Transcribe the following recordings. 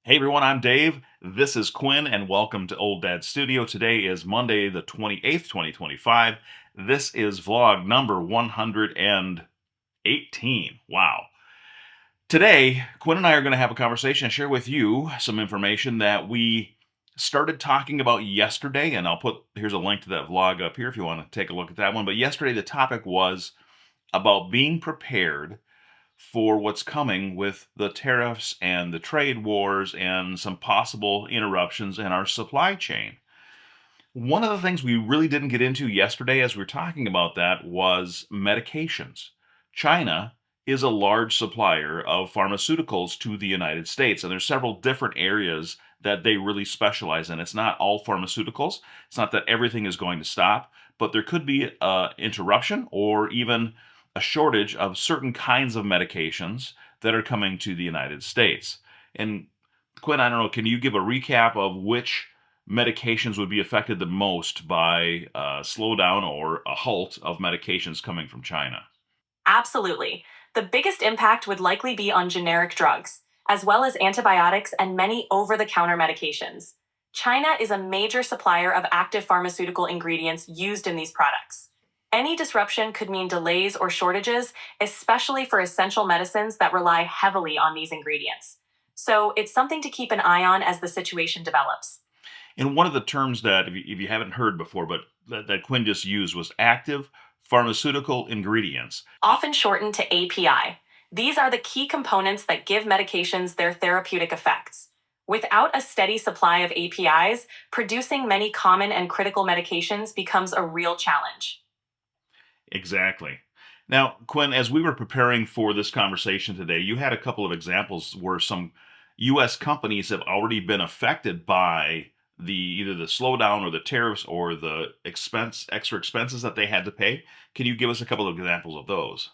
Hey everyone, I'm Dave. This is Quinn, and welcome to Old Dad Studio. Today is Monday, the 28th, 2025. This is vlog number 118. Wow. Today, Quinn and I are going to have a conversation and share with you some information that we started talking about yesterday. And here's a link to that vlog up here if you want to take a look at that one. But yesterday, the topic was about being prepared for what's coming with the tariffs and the trade wars and some possible interruptions in our supply chain. One of the things we really didn't get into yesterday as we were talking about that was medications. China is a large supplier of pharmaceuticals to the United States, and there's several different areas that they really specialize in. It's not all pharmaceuticals. It's not that everything is going to stop, but there could be an interruption or even a shortage of certain kinds of medications that are coming to the United States. And Quinn, I don't know, can you give a recap of which medications would be affected the most by a slowdown or a halt of medications coming from China? Absolutely. The biggest impact would likely be on generic drugs, as well as antibiotics and many over the counter medications. China is a major supplier of active pharmaceutical ingredients used in these products. Any disruption could mean delays or shortages, especially for essential medicines that rely heavily on these ingredients. So it's something to keep an eye on as the situation develops. And one of the terms that, if you haven't heard before, but that Quinn just used was active pharmaceutical ingredients. Often shortened to API. These are the key components that give medications their therapeutic effects. Without a steady supply of APIs, producing many common and critical medications becomes a real challenge. Exactly. Now, Quinn, as we were preparing for this conversation today, you had a couple of examples where some U.S. companies have already been affected by the either the slowdown or the tariffs or the extra expenses that they had to pay. Can you give us a couple of examples of those?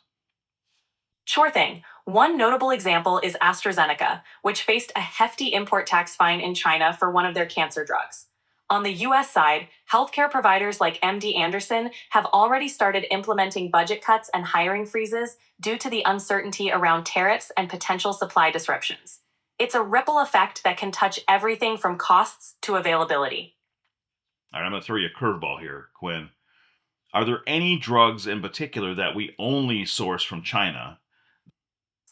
Sure thing. One notable example is AstraZeneca, which faced a hefty import tax fine in China for one of their cancer drugs. On the US side, healthcare providers like MD Anderson have already started implementing budget cuts and hiring freezes due to the uncertainty around tariffs and potential supply disruptions. It's a ripple effect that can touch everything from costs to availability. All right, I'm going to throw you a curveball here, Quinn. Are there any drugs in particular that we only source from China?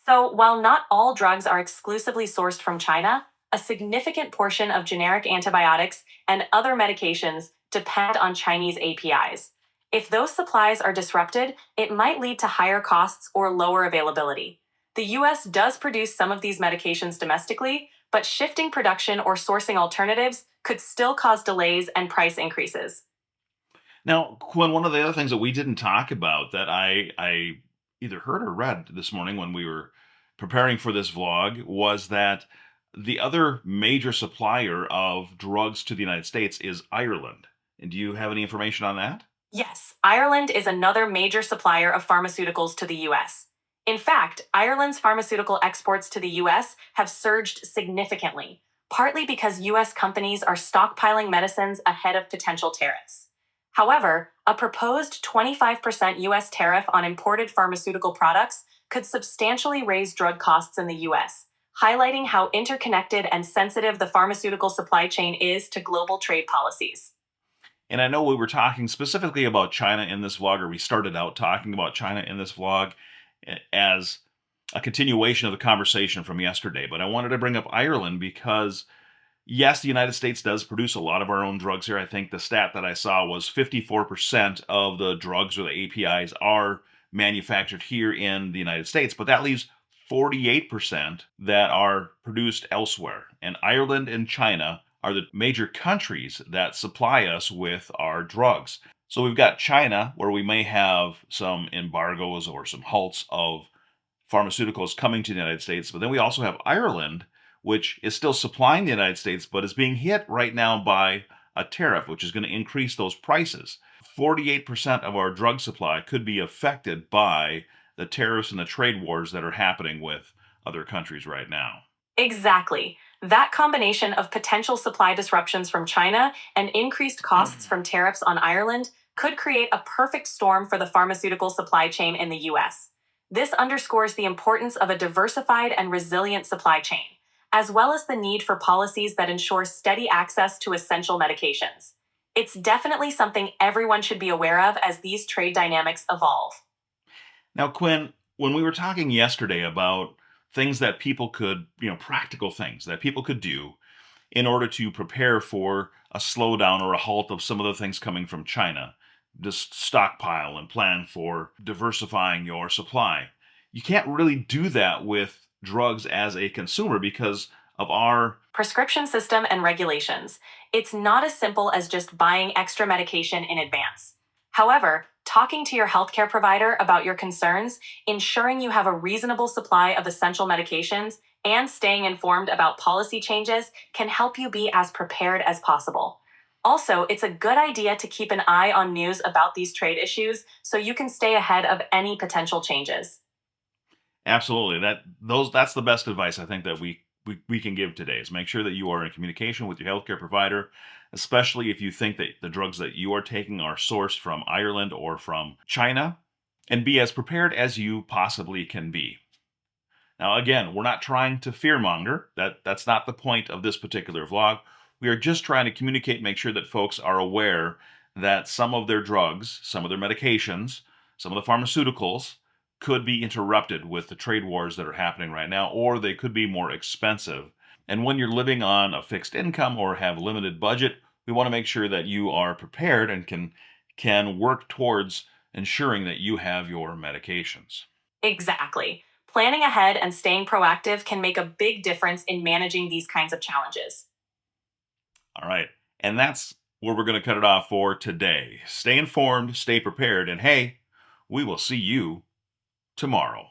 So, while not all drugs are exclusively sourced from China, a significant portion of generic antibiotics and other medications depend on Chinese APIs. If those supplies are disrupted, it might lead to higher costs or lower availability. The US does produce some of these medications domestically, but shifting production or sourcing alternatives could still cause delays and price increases. Now, Quinn, one of the other things that we didn't talk about that I either heard or read this morning when we were preparing for this vlog was that the other major supplier of drugs to the United States is Ireland. And do you have any information on that? Yes, Ireland is another major supplier of pharmaceuticals to the US. In fact, Ireland's pharmaceutical exports to the US have surged significantly, partly because US companies are stockpiling medicines ahead of potential tariffs. However, a proposed 25% US tariff on imported pharmaceutical products could substantially raise drug costs in the US, highlighting how interconnected and sensitive the pharmaceutical supply chain is to global trade policies. And I know we were talking specifically about China in this vlog, or we started out talking about China in this vlog as a continuation of the conversation from yesterday. But I wanted to bring up Ireland because, yes, the United States does produce a lot of our own drugs here. I think the stat that I saw was 54% of the drugs or the APIs are manufactured here in the United States, but that leaves 48% that are produced elsewhere. And Ireland and China are the major countries that supply us with our drugs. So we've got China, where we may have some embargoes or some halts of pharmaceuticals coming to the United States, but then we also have Ireland, which is still supplying the United States, but is being hit right now by a tariff, which is going to increase those prices. 48% of our drug supply could be affected by the tariffs and the trade wars that are happening with other countries right now. Exactly. That combination of potential supply disruptions from China and increased costs from tariffs on Ireland could create a perfect storm for the pharmaceutical supply chain in the US. This underscores the importance of a diversified and resilient supply chain, as well as the need for policies that ensure steady access to essential medications. It's definitely something everyone should be aware of as these trade dynamics evolve. Now, Quinn, when we were talking yesterday about things that people could, practical things that people could do in order to prepare for a slowdown or a halt of some of the things coming from China, just stockpile and plan for diversifying your supply. You can't really do that with drugs as a consumer because of our Prescription system and regulations. It's not as simple as just buying extra medication in advance. However, talking to your healthcare provider about your concerns, ensuring you have a reasonable supply of essential medications, and staying informed about policy changes can help you be as prepared as possible. Also, it's a good idea to keep an eye on news about these trade issues so you can stay ahead of any potential changes. absolutely that's the best advice I think that we can give today is make sure that you are in communication with your healthcare provider, especially if you think that the drugs that you are taking are sourced from Ireland or from China, and be as prepared as you possibly can be. Now, again, we're not trying to fearmonger. That's not the point of this particular vlog. We are just trying to communicate, make sure that folks are aware that some of their drugs, some of their medications, some of the pharmaceuticals could be interrupted with the trade wars that are happening right now, or they could be more expensive. And when you're living on a fixed income or have limited budget, we want to make sure that you are prepared and can work towards ensuring that you have your medications. Exactly. Planning ahead and staying proactive can make a big difference in managing these kinds of challenges. All right. And that's where we're going to cut it off for today. Stay informed, stay prepared, and hey, we will see you tomorrow.